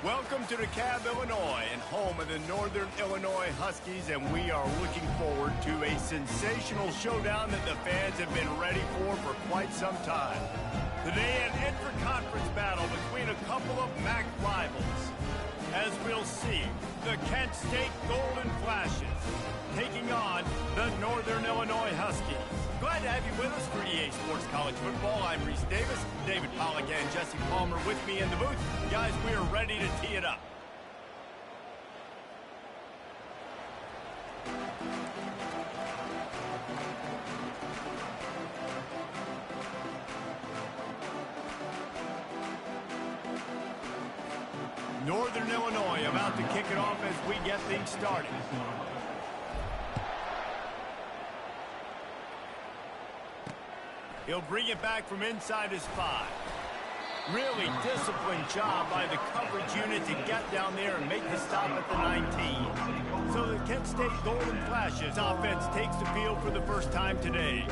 Welcome to DeKalb, Illinois, and home of the Northern Illinois Huskies, and we are looking forward to a sensational showdown that the fans have been ready for quite some time. Today, an intra-conference battle between a couple of MAC rivals. As we'll see, the Kent State Golden Flashes taking on the Northern Illinois Huskies. Glad to have you with us for EA Sports College Football. I'm Reese Davis, David Pollack and Jesse Palmer with me in the booth. Guys, we are ready to tee it up. Northern Illinois about to kick it off as we get things started. He'll bring it back from inside his 5. Really disciplined job by the coverage unit to get down there and make the stop at the 19. So the Kent State Golden Flashes offense takes the field for the first time today.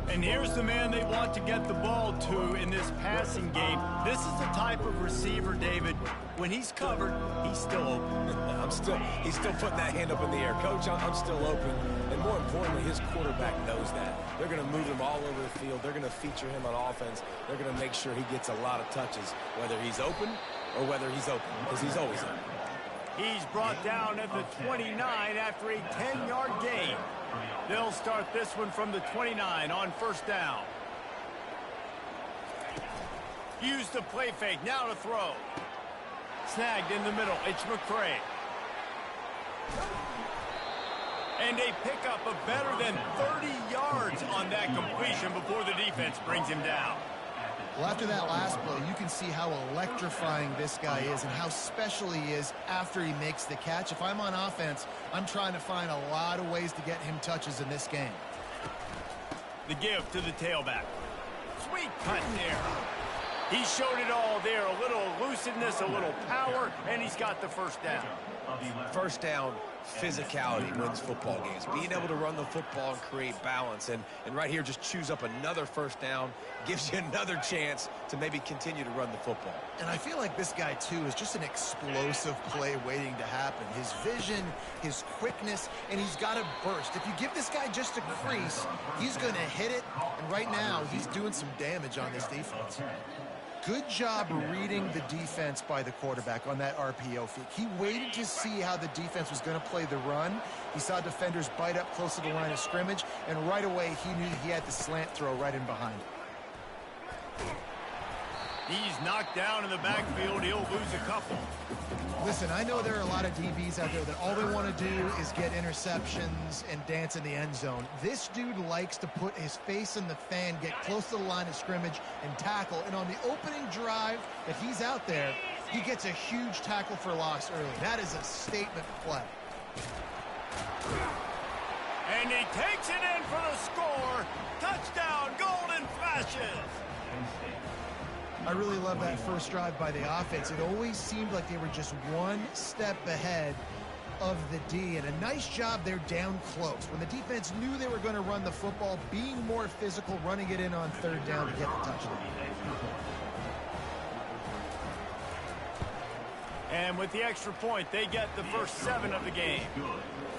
And here's the man they want to get the ball to in this passing game. This is the type of receiver, David, when he's covered, he's still open. He's still putting that hand up in the air. Coach, I'm still open. And more importantly, his quarterback knows that. They're going to move him all over the field. They're going to feature him on offense. They're going to make sure he gets a lot of touches, whether he's open or whether he's open, because he's always open. He's brought down at the 29 after a 10-yard gain. They'll start this one from the 29 on first down. Use the play fake, now to throw. Snagged in the middle, it's McCray. And a pickup of better than 30 yards on that completion before the defense brings him down. Well, after that last play, you can see how electrifying this guy is and how special he is after he makes the catch. If I'm on offense, I'm trying to find a lot of ways to get him touches in this game. The give to the tailback. Sweet cut there. He showed it all there. A little elusiveness, a little power, and he's got the first down. First down, physicality wins football games. Being able to run the football and create balance. And right here, just choose up another first down, gives you another chance to maybe continue to run the football. And I feel like this guy, too, is just an explosive play waiting to happen. His vision, his quickness, and he's got a burst. If you give this guy just a crease, he's going to hit it. And right now, he's doing some damage on this defense. Good job reading the defense by the quarterback on that RPO fake. He waited to see how the defense was going to play the run. He saw defenders bite up close to the line of scrimmage, and right away he knew he had the slant throw right in behind. He's knocked down in the backfield. He'll lose a couple. Listen, I know there are a lot of DBs out there that all they want to do is get interceptions and dance in the end zone. This dude likes to put his face in the fan, get close to the line of scrimmage, and tackle. And on the opening drive that he's out there, he gets a huge tackle for loss early. That is a statement play. And he takes it in for the score. Touchdown, Golden Flashes. I really love that first drive by the offense. It always seemed like they were just one step ahead of the D, and a nice job there down close. When the defense knew they were going to run the football, being more physical, running it in on third down to get the touchdown. And with the extra point, they get the first 7 of the game.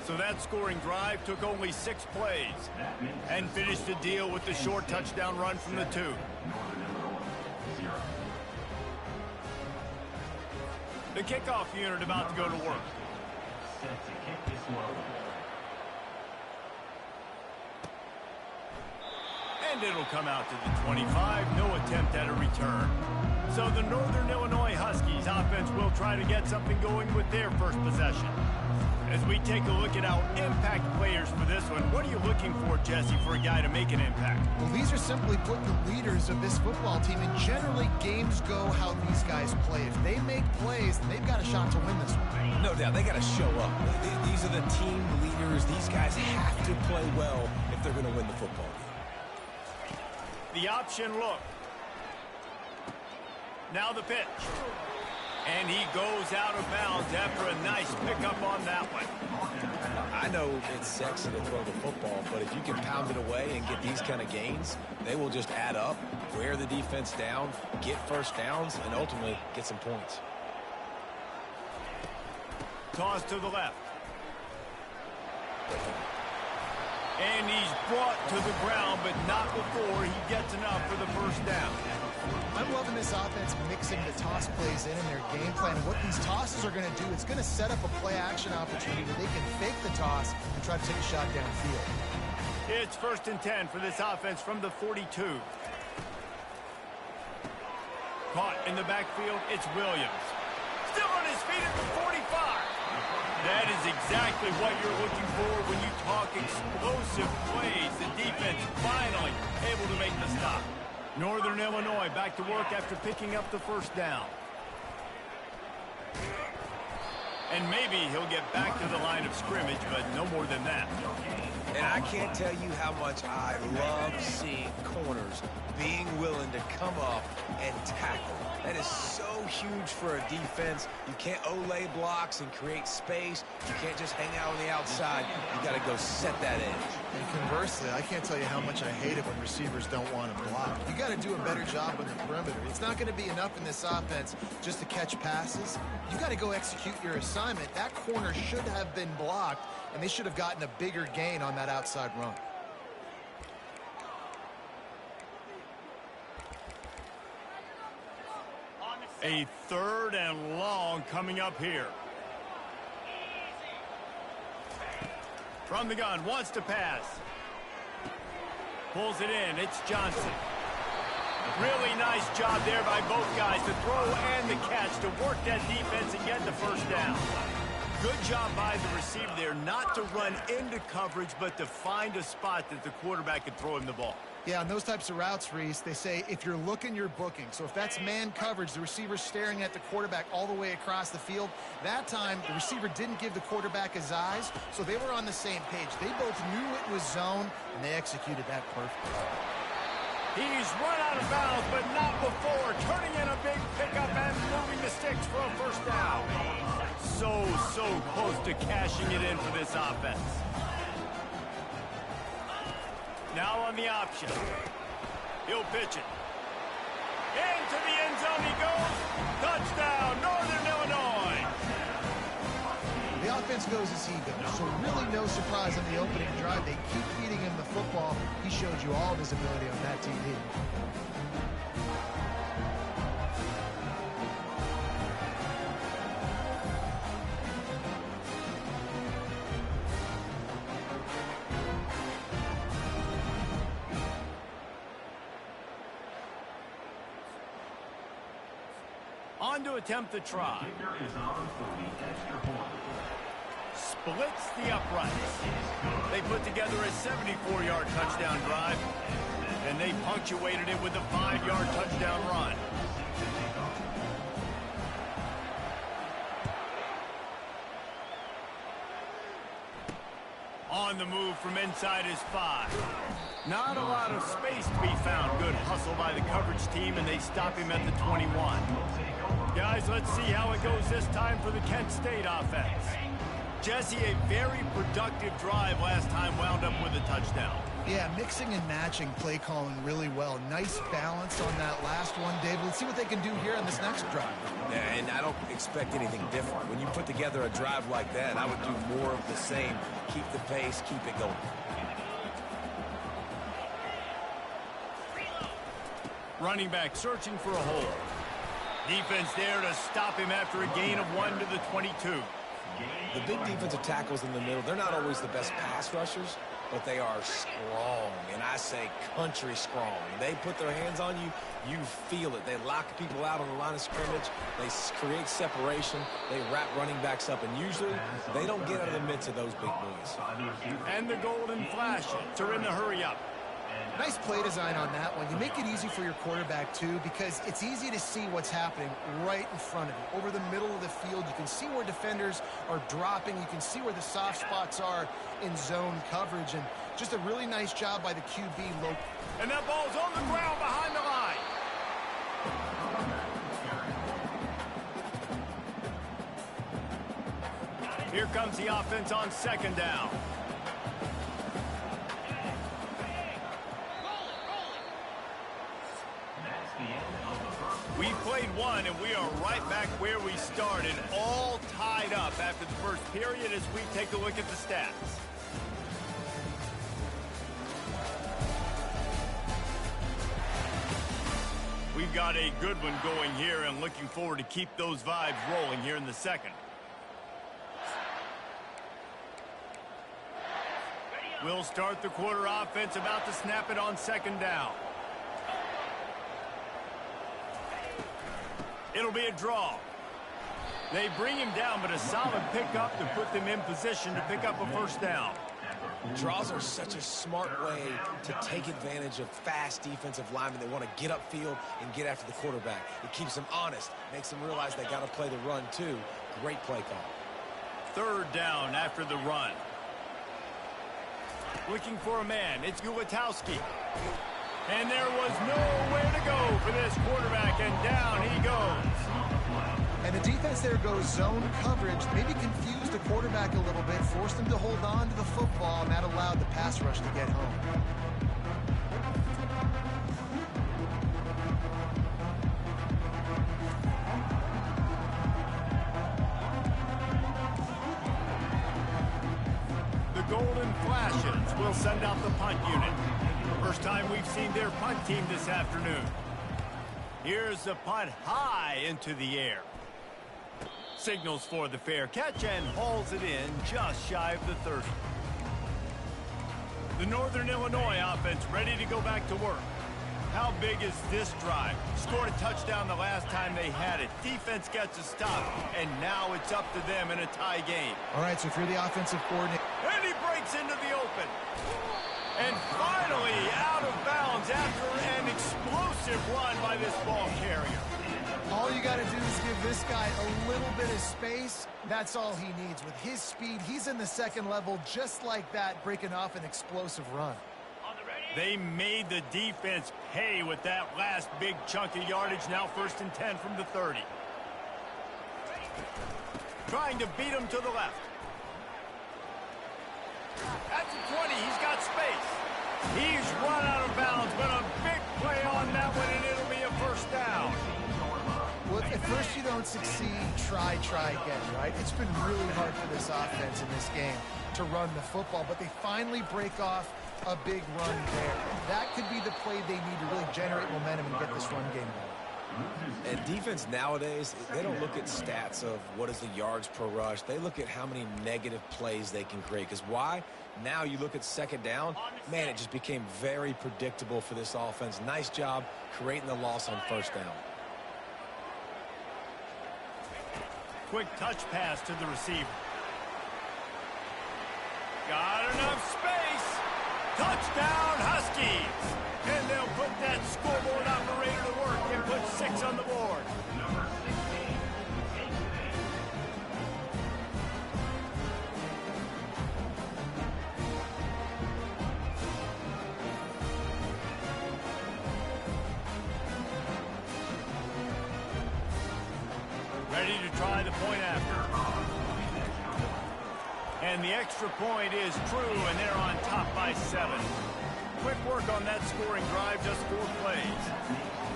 So that scoring drive took only 6 plays and finished the deal with the short touchdown run from the 2. The kickoff unit about to go to work. And it'll come out to the 25. No attempt at a return. So the Northern Illinois Huskies offense will try to get something going with their first possession. As we take a look at our impact players for this one, what are you looking for, Jesse, for a guy to make an impact? Well, these are simply put the leaders of this football team, and generally games go how these guys play. If they make plays, then they've got a shot to win this one. No doubt, they got to show up. These are the team leaders. These guys have to play well if they're going to win the football game. The option look. Now the pitch. And he goes out of bounds after a nice pickup on that one. I know it's sexy to throw the football, but if you can pound it away and get these kind of gains, they will just add up, wear the defense down, get first downs, and ultimately get some points. Toss to the left. And he's brought to the ground, but not before he gets enough for the first down. I'm loving this offense mixing the toss plays in their game plan. And what these tosses are going to do, it's going to set up a play-action opportunity where they can fake the toss and try to take a shot downfield. It's 1st and 10 for this offense from the 42. Caught in the backfield, it's Williams. Still on his feet at the 45. That is exactly what you're looking for when you talk explosive plays. The defense finally able to make the stop. Northern Illinois back to work after picking up the first down. And maybe he'll get back to the line of scrimmage, but no more than that. And I can't tell you how much I love seeing corners being willing to come up and tackle. That is so huge for a defense. You can't olay blocks and create space. You can't just hang out on the outside. You got to go set that edge. And conversely, I can't tell you how much I hate it when receivers don't want to block. You got to do a better job on the perimeter. It's not going to be enough in this offense just to catch passes. You got to go execute your assignment. That corner should have been blocked, and they should have gotten a bigger gain on that outside run. A 3rd and long coming up here. From the gun, wants to pass. Pulls it in, it's Johnson. Really nice job there by both guys, the throw and the catch, to work that defense and get the first down. Good job by the receiver there, not to run into coverage, but to find a spot that the quarterback could throw him the ball. Yeah, on those types of routes, Reese, they say if you're looking, you're booking. So if that's man coverage, the receiver's staring at the quarterback all the way across the field. That time, the receiver didn't give the quarterback his eyes, so they were on the same page. They both knew it was zone, and they executed that perfectly. He's run out of bounds, but not before turning in a big pickup and moving the sticks for a first down. So close to cashing it in for this offense. Now on the option. He'll pitch it. Into the end zone he goes. Touchdown, Northern Illinois. The offense goes as he goes, so really no surprise on the opening drive. They keep feeding him the football. He showed you all of his ability on that TV. On to attempt the try. Splits the uprights. They put together a 74-yard touchdown drive, and they punctuated it with a 5-yard touchdown run. On the move from inside his 5. Not a lot of space to be found. Good hustle by the coverage team, and they stop him at the 21. Guys, let's see how it goes this time for the Kent State offense. Jesse, a very productive drive last time, wound up with a touchdown. Yeah, mixing and matching play calling really well. Nice balance on that last one, David. Let's see what they can do here on this next drive. Yeah, and I don't expect anything different. When you put together a drive like that, I would do more of the same. Keep the pace, keep it going. Running back searching for a hole. Defense there to stop him after a gain of 1 to the 22. The big defensive tackles in the middle, they're not always the best pass rushers, but they are strong, and I say country strong. They put their hands on you, you feel it. They lock people out on the line of scrimmage. They create separation. They wrap running backs up, and usually they don't get out of the midst of those big boys. And the golden flash to in the hurry up. Nice play design on that one. You make it easy for your quarterback, too, because it's easy to see what's happening right in front of you. Over the middle of the field, you can see where defenders are dropping. You can see where the soft spots are in zone coverage. And just a really nice job by the QB. And that ball's on the ground behind the line. Here comes the offense on 2nd down. We played one, and we are right back where we started, all tied up after the first period as we take a look at the stats. We've got a good one going here and looking forward to keep those vibes rolling here in the second. We'll start the quarter offense, about to snap it on second down. It'll be a draw. They bring him down, but a solid pickup to put them in position to pick up a first down. Draws are such a smart way to take advantage of fast defensive linemen. They want to get upfield and get after the quarterback. It keeps them honest, makes them realize they got to play the run too. Great play call. Third down after the run. Looking for a man. It's Gutowski. And there was nowhere to go for this quarterback, and down he goes. And the defense there goes zone coverage, maybe confused the quarterback a little bit, forced him to hold on to the football, and that allowed the pass rush to get home. The Golden Flashes will send out the punt unit. First time we've seen their punt team this afternoon. Here's the punt high into the air. Signals for the fair catch and hauls it in just shy of the 30. The Northern Illinois offense ready to go back to work. How big is this drive? Scored a touchdown the last time they had it. Defense gets a stop, and now it's up to them in a tie game. All right, so if you're the offensive coordinator. And he breaks into the open. And finally out of bounds after an explosive run by this ball carrier. All you got to do is give this guy a little bit of space. That's all he needs. With his speed, he's in the second level just like that, breaking off an explosive run. They made the defense pay with that last big chunk of yardage. Now 1st and 10 from the 30. Trying to beat him to the left. At the 20, he's got space. He's run out of bounds, but a big play on that one, and it'll be a first down. Well, at first you don't succeed, try again, right? It's been really hard for this offense in this game to run the football, but they finally break off a big run there. That could be the play they need to really generate momentum and get this run game going. And defense nowadays, they don't look at stats of what is the yards per rush. They look at how many negative plays they can create. Because why? Now you look at second down, man, it just became very predictable for this offense. Nice job creating the loss on first down. Quick touch pass to the receiver. Got enough space. Touchdown, Huskies. And they'll put that scoreboard operator to work and put 6 on the board. Ready to try the point after. And the extra point is true, and they're on top by 7. Quick work on that scoring drive, just 4 plays.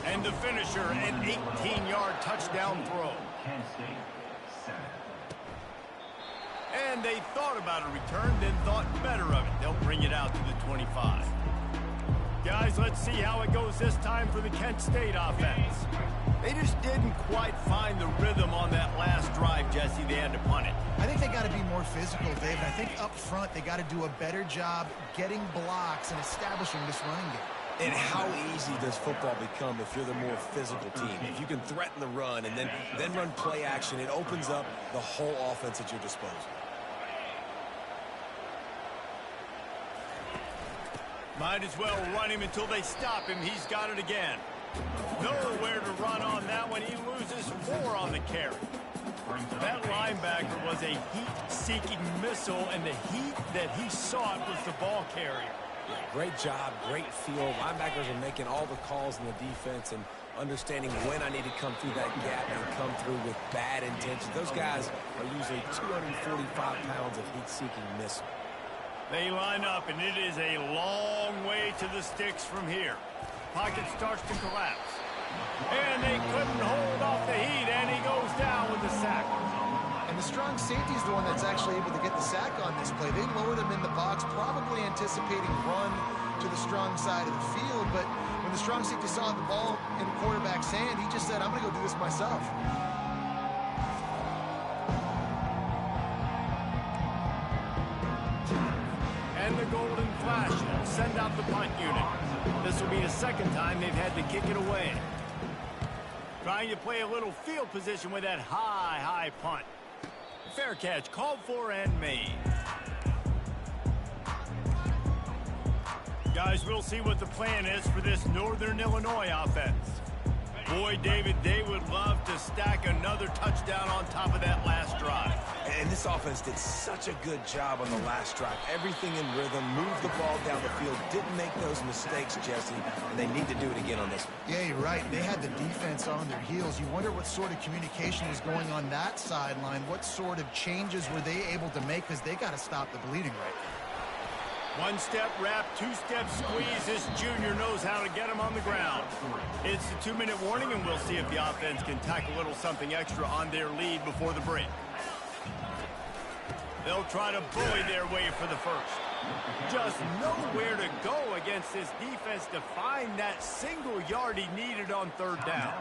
And the finisher, an 18-yard touchdown throw. And they thought about a return, then thought better of it. They'll bring it out to the 25. Guys, let's see how it goes this time for the Kent State offense. They just didn't quite find the rhythm on that last drive, Jesse. They had to punt it. I think they got to be more physical, David. I think up front they got to do a better job getting blocks and establishing this running game. And how easy does football become if you're the more physical team? If you can threaten the run and then run play action, it opens up the whole offense at your disposal. Might as well run him until they stop him. He's got it again. Nowhere to run on that one. He loses 4 on the carry. That linebacker was a heat-seeking missile, and the heat that he sought was the ball carrier. Yeah, great job, great feel. Linebackers are making all the calls in the defense and understanding when I need to come through that gap and come through with bad intentions. Those guys are usually 245 pounds of heat-seeking missile. They line up, and it is a long way to the sticks from here. Pocket starts to collapse. And they couldn't hold off the heat, and he goes down with the sack. And the strong safety is the one that's actually able to get the sack on this play. They lowered him in the box, probably anticipating run to the strong side of the field, but when the strong safety saw the ball in the quarterback's hand, he just said, I'm going to go do this myself. And the Golden Flash will send out the punt unit. This will be the second time they've had to kick it away. Trying to play a little field position with that high punt. Fair catch called for and made. Guys, we'll see what the plan is for this Northern Illinois offense. Boy, David, they would love to stack another touchdown on top of that last drive. And this offense did such a good job on the last drive. Everything in rhythm, moved the ball down the field, didn't make those mistakes, Jesse, and they need to do it again on this one. Yeah, you're right. They had the defense on their heels. You wonder what sort of communication was going on that sideline. What sort of changes were they able to make, because they got to stop the bleeding right now. One-step wrap, two-step squeeze. This junior knows how to get him on the ground. It's the 2-minute warning, and we'll see if the offense can tack a little something extra on their lead before the break. They'll try to bully their way for the first. Just nowhere to go against this defense to find that single yard he needed on third down.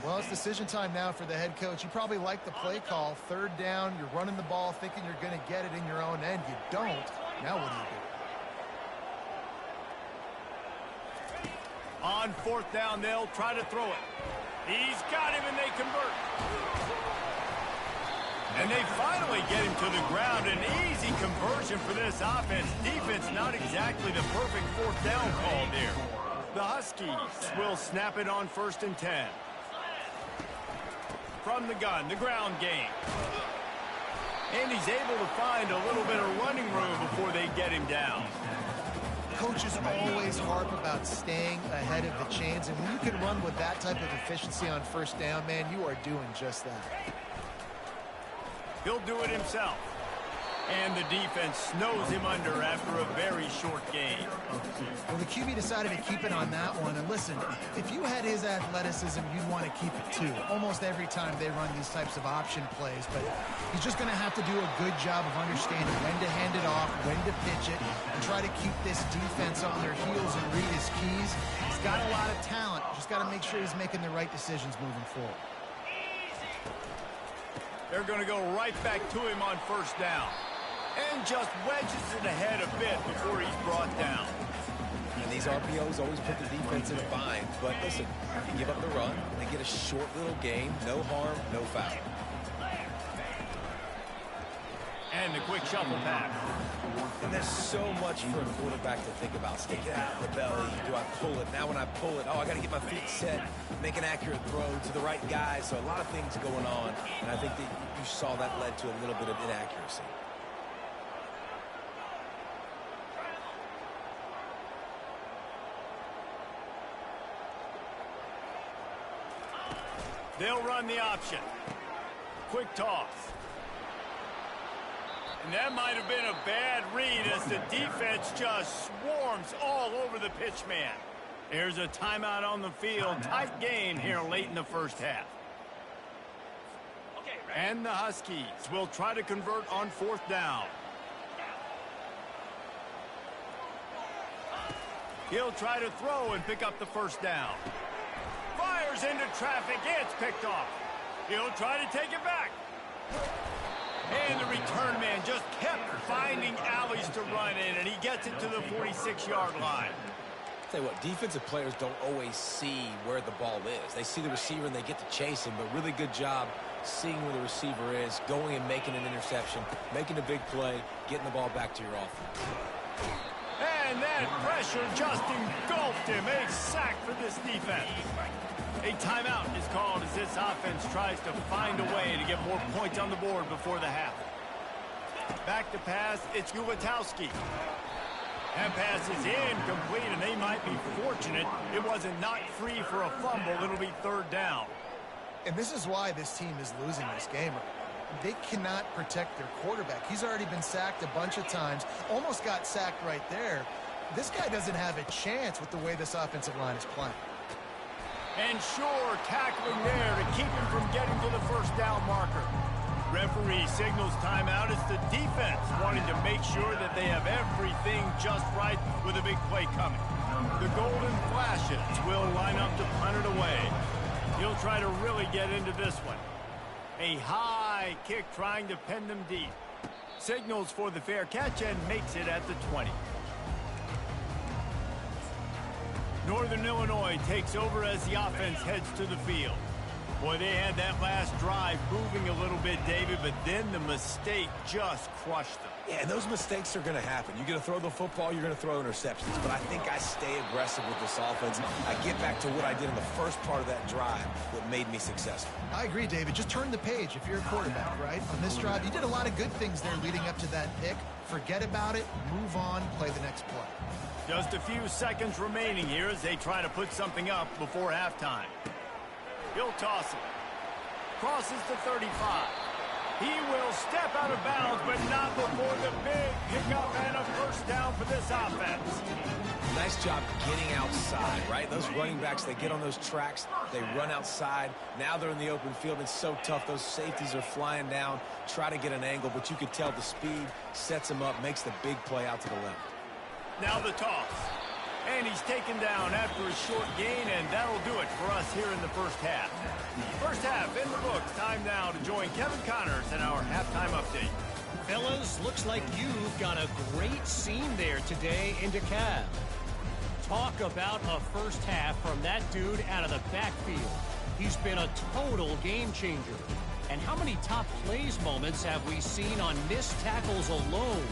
Well, it's decision time now for the head coach. You probably like the play call. Third down, you're running the ball thinking you're going to get it in your own end. You don't. Now what do you do? On fourth down, they'll try to throw it. He's got him, and they convert. And they finally get him to the ground. An easy conversion for this offense. Defense not exactly the perfect fourth down call there. The Huskies will snap it on 1st and 10. From the gun, the ground game. And he's able to find a little bit of running room before they get him down. Coaches always harp about staying ahead of the chains, and when you can run with that type of efficiency on first down, man, you are doing just that. He'll do it himself. And the defense snows him under after a very short game. Well, the QB decided to keep it on that one. And listen, if you had his athleticism, you'd want to keep it too. Almost every time they run these types of option plays. But he's just going to have to do a good job of understanding when to hand it off, when to pitch it, and try to keep this defense on their heels and read his keys. He's got a lot of talent. Just got to make sure he's making the right decisions moving forward. They're going to go right back to him on first down. And just wedges it ahead a bit before he's brought down. And these RPOs always put the defense in a bind. But listen, you give up the run, they get a short little gain, no harm, no foul. And the quick shuffle pass. And there's so much for a quarterback to think about. Stick it out of the belly. Do I pull it? Now when I pull it, I got to get my feet set, make an accurate throw to the right guy. So a lot of things going on. And I think that you saw that led to a little bit of inaccuracy. They'll run the option. Quick toss. And that might have been a bad read as the defense just swarms all over the pitch man. There's a timeout on the field. Tight game here late in the first half. And the Huskies will try to convert on fourth down. He'll try to throw and pick up the first down. Fires into traffic. It's picked off. He'll try to take it back. And the return man just kept finding alleys to run in, and he gets it to the 46-yard line. Tell you what, defensive players don't always see where the ball is. They see the receiver and they get to chase him, but really good job seeing where the receiver is, going and making an interception, making a big play, getting the ball back to your offense. And that pressure just engulfed him. A sack for this defense. A timeout is called as this offense tries to find a way to get more points on the board before the half. Back to pass, it's Ulatowski. That pass is incomplete, and they might be fortunate it wasn't knocked free for a fumble. It'll be third down. And this is why this team is losing this game. They cannot protect their quarterback. He's already been sacked a bunch of times, almost got sacked right there. This guy doesn't have a chance with the way this offensive line is playing. And sure, tackling there to keep him from getting to the first down marker. Referee signals timeout. It's the defense wanting to make sure that they have everything just right with a big play coming. The Golden Flashes will line up to punt it away. He'll try to really get into this one. A high kick trying to pin them deep. Signals for the fair catch and makes it at the 20. Northern Illinois takes over as the offense heads to the field. Boy, they had that last drive moving a little bit, David, but then the mistake just crushed them. Yeah, and those mistakes are going to happen. You're going to throw the football, you're going to throw interceptions. But I think I stay aggressive with this offense. I get back to what I did in the first part of that drive that made me successful. I agree, David. Just turn the page if you're a quarterback, right? On this drive, you did a lot of good things there leading up to that pick. Forget about it, move on, play the next play. Just a few seconds remaining here as they try to put something up before halftime. He'll toss it. Crosses the 35. He will step out of bounds, but not before the big pickup and a first down for this offense. Nice job getting outside, right? Those running backs, they get on those tracks, they run outside. Now they're in the open field. It's so tough. Those safeties are flying down, try to get an angle, but you could tell the speed sets them up, makes the big play out to the left. Now the toss. And he's taken down after a short gain, and that'll do it for us here in the first half. First half in the books. Time now to join Kevin Connors in our halftime update. Fellas, looks like you've got a great scene there today in DeKalb. Talk about a first half from that dude out of the backfield. He's been a total game changer. And how many top plays moments have we seen on missed tackles alone?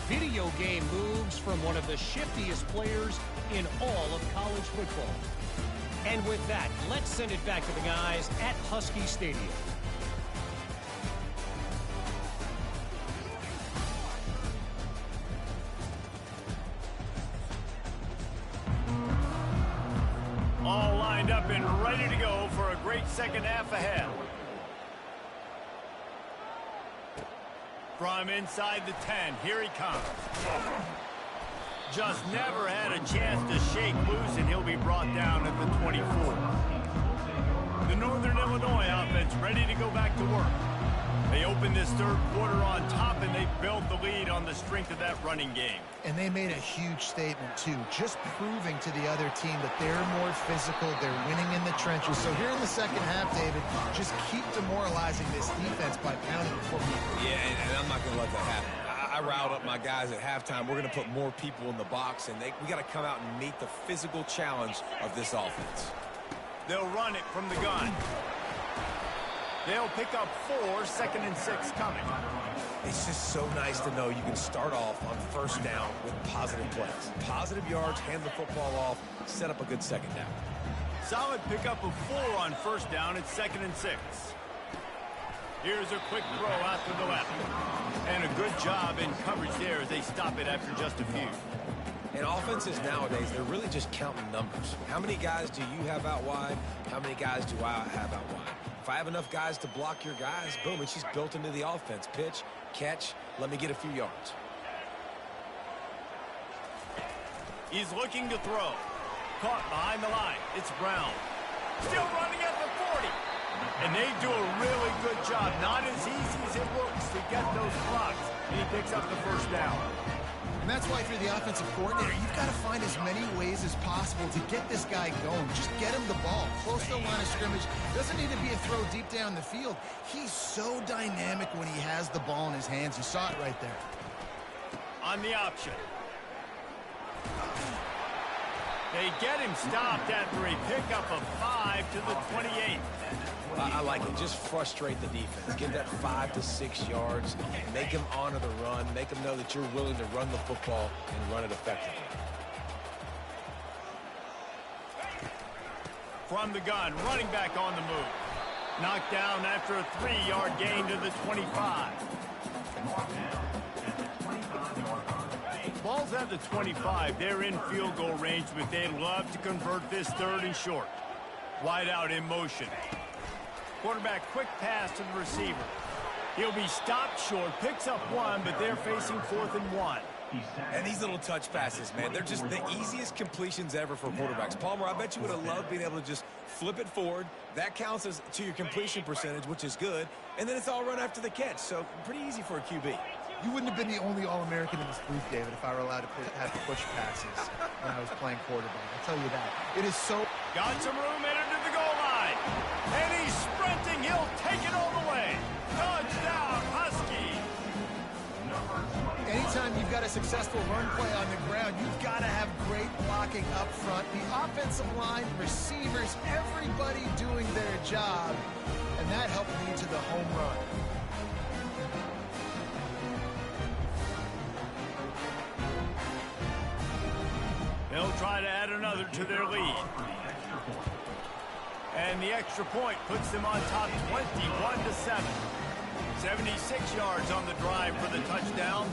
Video game moves from one of the shiftiest players in all of college football. And with that, let's send it back to the guys at Husky Stadium. All lined up and ready to go for a great second half ahead. From inside the 10, here he comes. Just never had a chance to shake loose, and he'll be brought down at the 24. The Northern Illinois offense ready to go back to work. They opened this third quarter on top, and they built the lead on the strength of that running game. And they made a huge statement, too, just proving to the other team that they're more physical, they're winning in the trenches. So here in the second half, David, just keep demoralizing this defense by pounding the football. Yeah, and I'm not going to let that happen. I riled up my guys at halftime. We're going to put more people in the box, and we got to come out and meet the physical challenge of this offense. They'll run it from the gun. They'll pick up 4, 2nd and 6 coming. It's just so nice to know you can start off on first down with positive plays. Positive yards, hand the football off, set up a good second down. Solid pickup of 4 on first down. It's 2nd and 6. Here's a quick throw out to the left. And a good job in coverage there as they stop it after just a few. And offenses nowadays, they're really just counting numbers. How many guys do you have out wide? How many guys do I have out wide? If I have enough guys to block your guys, boom, it's just built into the offense. Pitch, catch, let me get a few yards. He's looking to throw. Caught behind the line. It's Brown. Still running at the 40. And they do a really good job. Not as easy as it looks to get those blocks. And he picks up the first down. And that's why if you're the offensive coordinator, you've got to find as many ways as possible to get this guy going. Just get him the ball. Close to the line of scrimmage. Doesn't need to be a throw deep down the field. He's so dynamic when he has the ball in his hands. You saw it right there. On the option. They get him stopped after a pickup of 5 to the 28. I like it. Just frustrate the defense. Give that 5 to 6 yards. Make them honor the run. Make them know that you're willing to run the football and run it effectively. From the gun, running back on the move. Knocked down after a 3-yard gain to the 25. Ball's at the 25. They're in field goal range, but they'd love to convert this 3rd and short. Wide out in motion. Quarterback quick pass to the receiver. He'll be stopped short, picks up 1, but they're facing 4th and 1. And these little touch passes, man, they're just the easiest completions ever for quarterbacks. Palmer, I bet you would have loved being able to just flip it forward. That counts as to your completion percentage, which is good. And then it's all run after the catch, so pretty easy for a QB. You wouldn't have been the only All-American in this booth, David, if I were allowed to have push passes when I was playing quarterback. I'll tell you that. It is so... Got some room in to the goal line. And he's sprinting. He'll take it all the way. Touchdown, Husky. Anytime you've got a successful run play on the ground, you've got to have great blocking up front. The offensive line, receivers, everybody doing their job. And that helped lead to the home run. They'll try to add another to their lead. And the extra point puts them on top 21-7. 76 yards on the drive for the touchdown.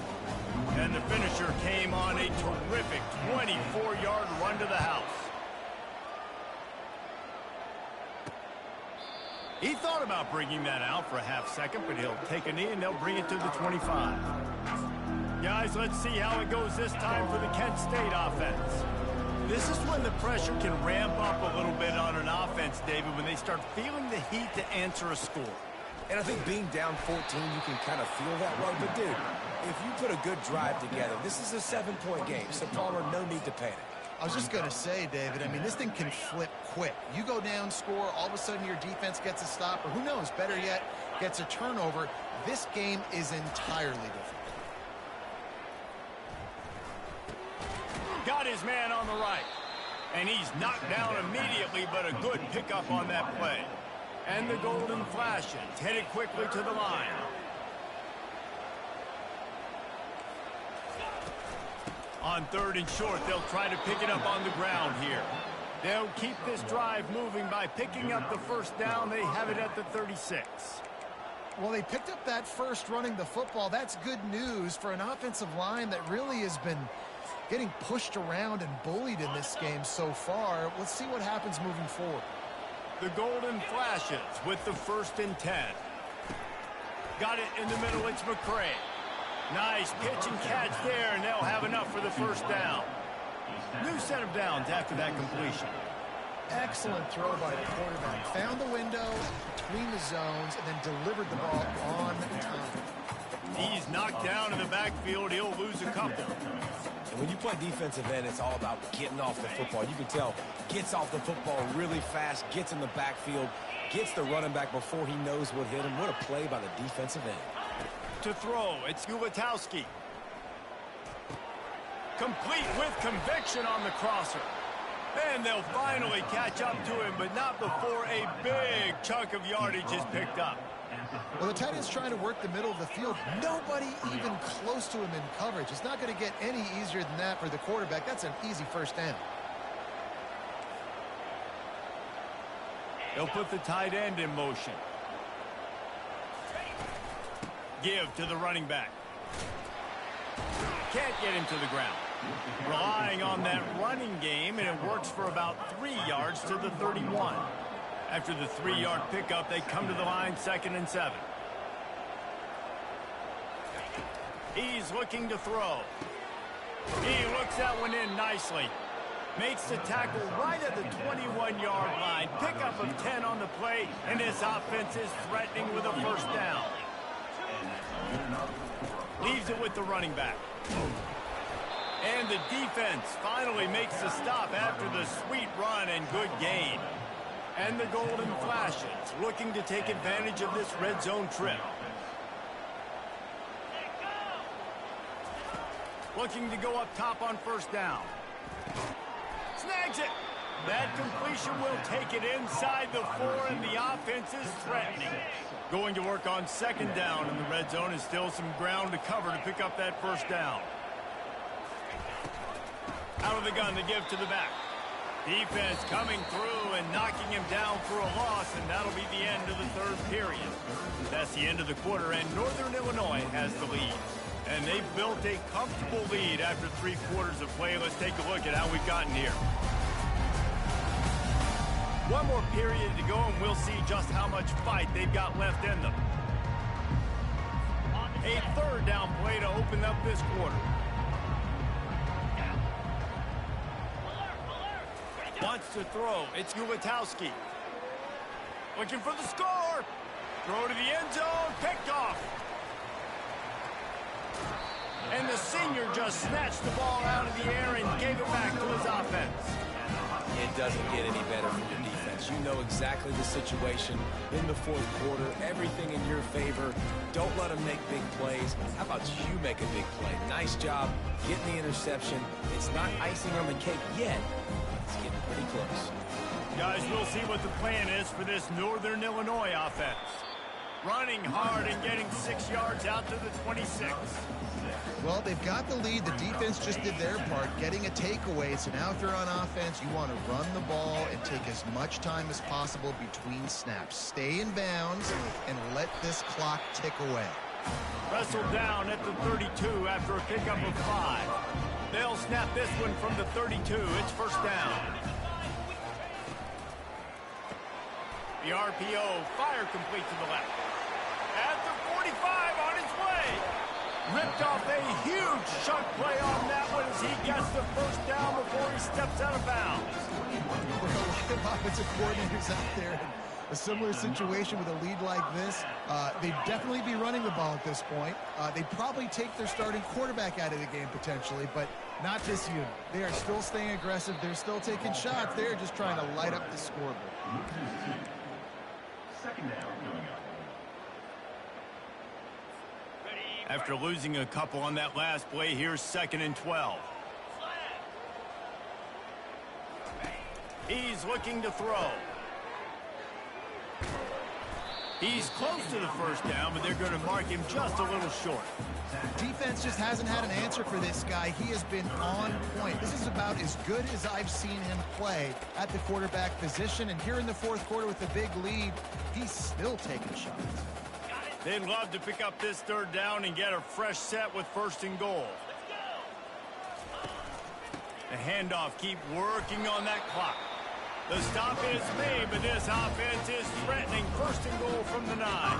And the finisher came on a terrific 24-yard run to the house. He thought about bringing that out for a half second, but he'll take a knee and they'll bring it to the 25. Guys, let's see how it goes this time for the Kent State offense. This is when the pressure can ramp up a little bit on an offense, David, when they start feeling the heat to answer a score. And I think being down 14, you can kind of feel that way. But, dude, if you put a good drive together, this is a 7-point game. So, Palmer, no need to panic. I was just going to say, David, I mean, this thing can flip quick. You go down, score, all of a sudden your defense gets a stop, or who knows, better yet, gets a turnover. This game is entirely different. Got his man on the right. And he's knocked down immediately, but a good pickup on that play. And the Golden Flashes headed quickly to the line. On 3rd and short, they'll try to pick it up on the ground here. They'll keep this drive moving by picking up the first down. They have it at the 36. Well, they picked up that first running the football. That's good news for an offensive line that really has been getting pushed around and bullied in this game so far. Let's see what happens moving forward. The Golden Flashes with the 1st and 10. Got it in the middle. It's McCray. Nice pitch and catch there, and they'll have enough for the first down. New set of downs after that completion. Excellent throw by the quarterback. Found the window between the zones and then delivered the ball on time. He's knocked down in the backfield. He'll lose a couple. And when you play defensive end, it's all about getting off the football. You can tell, gets off the football really fast, gets in the backfield, gets the running back before he knows what hit him. What a play by the defensive end. To throw, it's Ulatowski. Complete with conviction on the crosser. And they'll finally catch up to him, but not before a big chunk of yardage is picked up. Well, the tight end's trying to work the middle of the field. Nobody even close to him in coverage. It's not going to get any easier than that for the quarterback. That's an easy first down. They'll put the tight end in motion. Give to the running back. Can't get him to the ground. Relying on that running game, and it works for about 3 yards to the 31. After the 3-yard pickup, they come to the line 2nd and 7. He's looking to throw. He looks that one in nicely. Makes the tackle right at the 21-yard line. Pickup of 10 on the play, and this offense is threatening with a first down. Leaves it with the running back. And the defense finally makes the stop after the sweet run and good gain. And the Golden Flashes looking to take advantage of this red zone trip. Looking to go up top on first down. Snags it. That completion will take it inside the 4, and the offense is threatening. Going to work on 2nd down in the red zone, and still some ground to cover to pick up that first down. Out of the gun, the give to the back. Defense coming through and knocking him down for a loss, and that'll be the end of the 3rd period. That's the end of the quarter, and Northern Illinois has the lead. And they've built a comfortable lead after 3 quarters of play. Let's take a look at how we've gotten here. One more period to go, and we'll see just how much fight they've got left in them. A 3rd down play to open up this quarter. Wants to throw. It's Ulatowski. Looking for the score. Throw to the end zone. Picked off. And the senior just snatched the ball out of the air and gave it back to his offense. It doesn't get any better from your defense. You know exactly the situation in the fourth quarter. Everything in your favor. Don't let them make big plays. How about you make a big play? Nice job getting the interception. It's not icing on the cake yet. It's getting pretty close. Guys, we'll see what the plan is for this Northern Illinois offense. Running hard and getting 6 yards out to the 26. Well, they've got the lead. The defense just did their part, getting a takeaway. So now if you're on offense, you want to run the ball and take as much time as possible between snaps. Stay in bounds and let this clock tick away. Wrestled down at the 32 after a pickup of 5. They'll snap this one from the 32. It's first down. The RPO, fire complete to the left. At the 45, on its way. Ripped off a huge chunk play on that one as he gets the first down before he steps out of bounds. There are a lot of offensive coordinators out there in a similar situation with a lead like this. They'd definitely be running the ball at this point. They'd probably take their starting quarterback out of the game potentially, but not this unit. They are still staying aggressive. They're still taking shots. They're just trying to light up the scoreboard. Second down coming up. After losing a couple on that last play, here's 2nd and 12. He's looking to throw. He's close to the first down, but they're going to mark him just a little short. Defense just hasn't had an answer for this guy. He has been on point. This is about as good as I've seen him play at the quarterback position. And here in the fourth quarter with the big lead, he's still taking shots. They'd love to pick up this third down and get a fresh set with 1st and goal. The handoff, keep working on that clock. The stop is made, but this offense is threatening 1st and goal from the 9.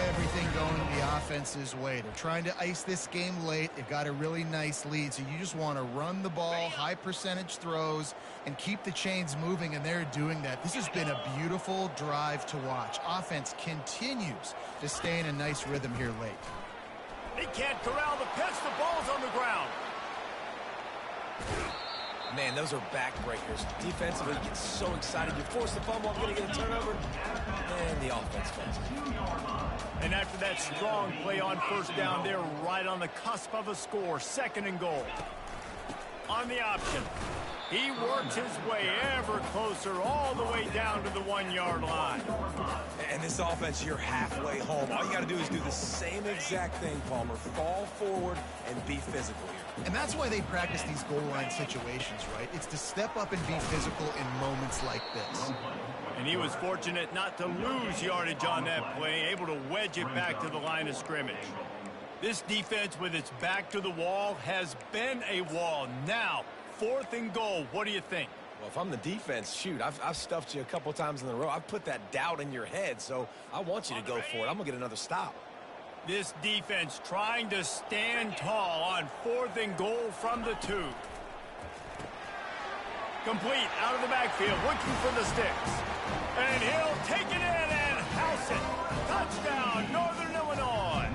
Everything going the offense's way. They're trying to ice this game late. They've got a really nice lead, so you just want to run the ball, high percentage throws, and keep the chains moving, and they're doing that. This has been a beautiful drive to watch. Offense continues to stay in a nice rhythm here late. They can't corral the pitch. The ball's on the ground. Man, those are backbreakers. Defensively, you get so excited. You force the fumble, I'm going to get a turnover. And the offense comes. And after that strong play on first down, they're right on the cusp of a score. 2nd and goal. On the option. He works his way ever closer all the way down to the 1-yard line. And this offense, you're halfway home. All you got to do is do the same exact thing, Palmer. Fall forward and be physical here. And that's why they practice these goal line situations, right? It's to step up and be physical in moments like this. And he was fortunate not to lose yardage on that play, able to wedge it back to the line of scrimmage. This defense with its back to the wall has been a wall. Now, 4th and goal. What do you think? Well, if I'm the defense, shoot, I've stuffed you a couple times in a row. I've put that doubt in your head, so I want you to go for it. I'm going to get another stop. This defense trying to stand tall on 4th and goal from the 2. Complete out of the backfield, looking for the sticks. And he'll take it in and house it. Touchdown, Northern Illinois.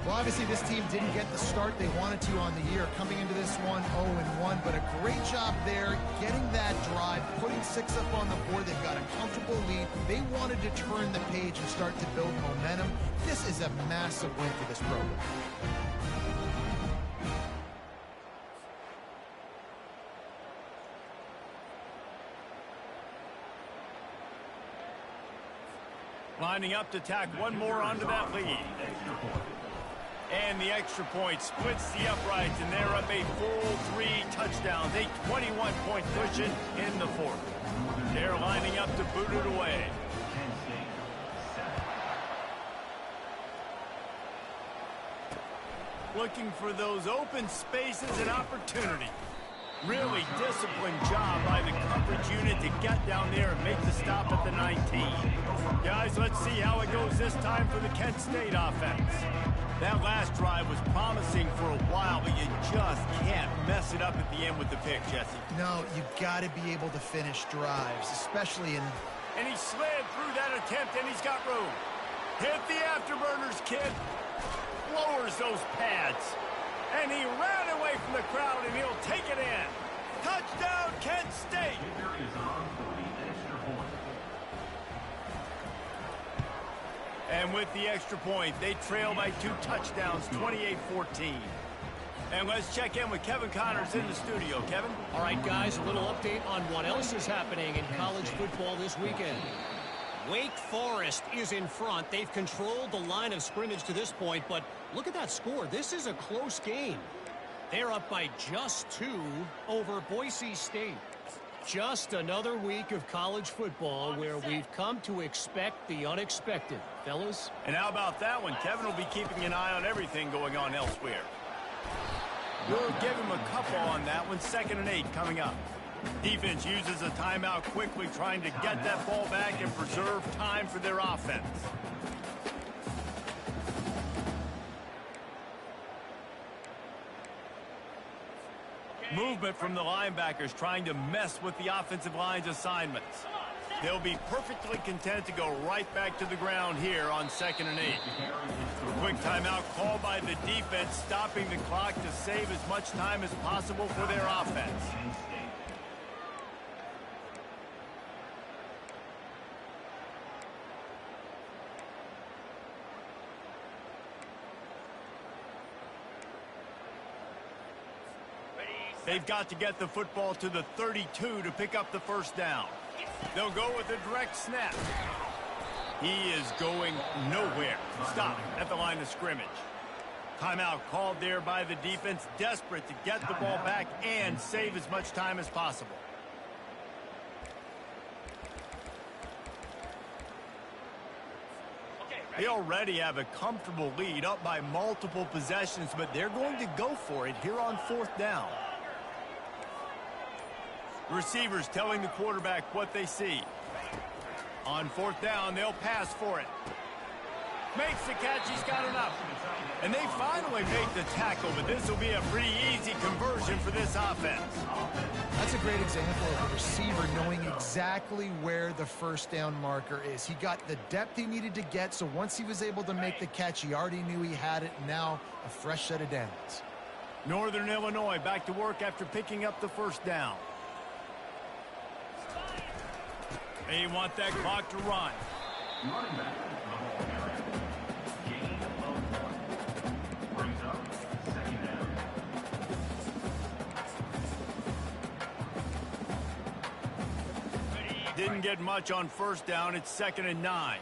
Well, obviously this team didn't get the start they wanted to on the year, coming into this one 0-1, but a great job there getting that drive, putting 6 up on the board. They've got a comfortable lead. They wanted to turn the page and start to build momentum. This is a massive win for this program. Lining up to tack one more onto that lead. And the extra point splits the uprights, and they're up a full 3 touchdowns, a 21-point cushion in the 4th. They're lining up to boot it away. Looking for those open spaces and opportunity. Really disciplined job by the coverage unit to get down there and make the stop at the 19. Guys, let's see how it goes this time for the Kent State offense. That last drive was promising for a while, but you just can't mess it up at the end with the pick, Jesse. No, you've got to be able to finish drives, especially in And he slid through that attempt, and he's got room. Hit the afterburners, kid. Lowers those pads. And he ran away from the crowd, and he'll take it in. Touchdown, Kent State. And with the extra point, they trail by 2 touchdowns, 28-14. And let's check in with Kevin Connors in the studio. Kevin? All right, guys, a little update on what else is happening in college football this weekend. Wake Forest is in front. They've controlled the line of scrimmage to this point, but look at that score. This is a close game. They're up by just 2 over Boise State. Just another week of college football where we've come to expect the unexpected, fellas. And how about that one? Kevin will be keeping an eye on everything going on elsewhere. We'll give him a couple on that one. 2nd and 8 coming up. Defense uses a timeout quickly, trying to get that ball back and preserve time for their offense. Movement from the linebackers trying to mess with the offensive line's assignments. They'll be perfectly content to go right back to the ground here on 2nd and 8. Quick timeout called by the defense, stopping the clock to save as much time as possible for their offense. They've got to get the football to the 32 to pick up the first down. They'll go with a direct snap. He is going nowhere. Stop at the line of scrimmage. Timeout called there by the defense, desperate to get the ball back and save as much time as possible. They already have a comfortable lead, up by multiple possessions, but they're going to go for it here on 4th down. Receivers telling the quarterback what they see. On 4th down, they'll pass for it. Makes the catch, he's got enough. And they finally make the tackle, but this will be a pretty easy conversion for this offense. That's a great example of a receiver knowing exactly where the first down marker is. He got the depth he needed to get, so once he was able to make the catch, he already knew he had it. Now, a fresh set of downs. Northern Illinois back to work after picking up the first down. They want that clock to run. Didn't get much on first down. It's 2nd and 9.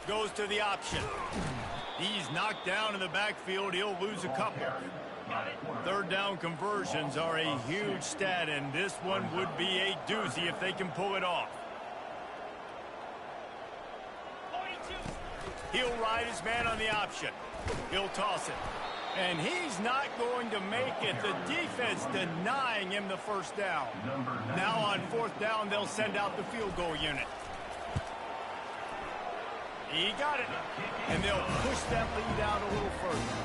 Goes to the option. He's knocked down in the backfield. He'll lose a couple. 3rd down conversions are a huge stat, and this one would be a doozy if they can pull it off. He'll ride his man on the option. He'll toss it. And he's not going to make it. The defense denying him the first down. Now on 4th down, they'll send out the field goal unit. He got it. And they'll push that lead out a little further.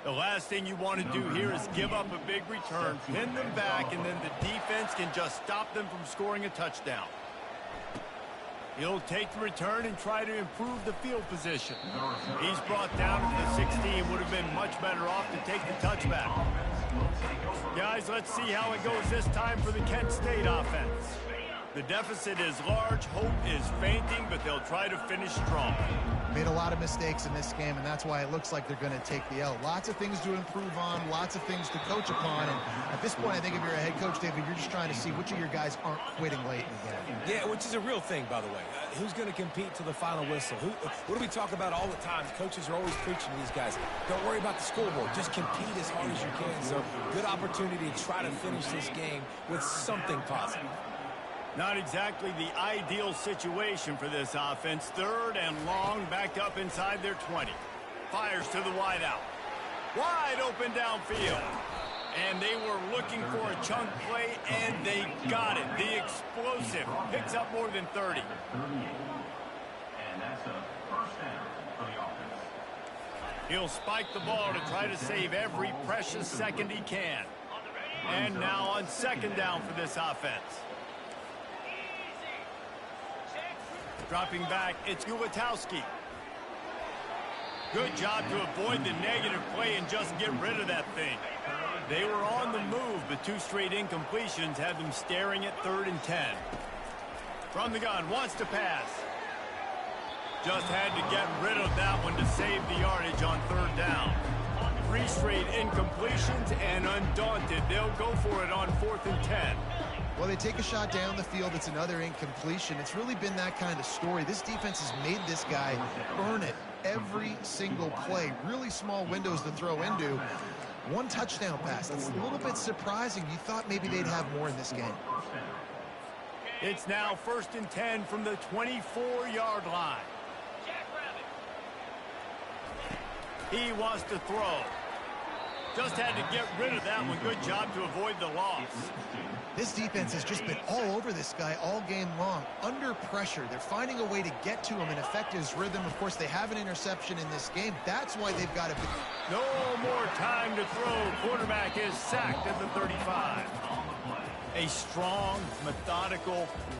The last thing you want to do here is give up a big return, pin them back, and then the defense can just stop them from scoring a touchdown. He'll take the return and try to improve the field position. He's brought down to the 16. Would have been much better off to take the touchback. Guys, let's see how it goes this time for the Kent State offense. The deficit is large. Hope is fainting, but they'll try to finish strong. Made a lot of mistakes in this game, and that's why it looks like they're going to take the L. Lots of things to improve on, lots of things to coach upon, and at this point, I think if you're a head coach, David, you're just trying to see which of your guys aren't quitting late in the game. Yeah, which is a real thing, by the way. Who's going to compete to the final whistle? What do we talk about all the time? Coaches are always preaching to these guys. Don't worry about the scoreboard. Just compete as hard as you can. So, good opportunity to try to finish this game with something positive. Not exactly the ideal situation for this offense. 3rd and long, backed up inside their 20. Fires to the wide out. Wide open downfield. And they were looking for a chunk play, and they got it. The explosive picks up more than 30. And that's a first down for the offense. He'll spike the ball to try to save every precious second he can. And now on 2nd down for this offense. Dropping back, it's Gutowski. Good job to avoid the negative play and just get rid of that thing. They were on the move, but 2 straight incompletions had them staring at 3rd and 10. From the gun, wants to pass. Just had to get rid of that one to save the yardage on 3rd down. 3 straight incompletions, and undaunted, they'll go for it on 4th and 10. Well, they take a shot down the field. It's another incompletion. It's really been that kind of story. This defense has made this guy earn it every single play. Really small windows to throw into. 1 touchdown pass. That's a little bit surprising. You thought maybe they'd have more in this game. It's now 1st and 10 from the 24-yard line. He wants to throw. Just had to get rid of that one. Good job to avoid the loss. This defense has just been all over this guy all game long. Under pressure. They're finding a way to get to him and affect his rhythm. Of course, they have an interception in this game. That's why they've got to be. No more time to throw. Quarterback is sacked at the 35. A strong, methodical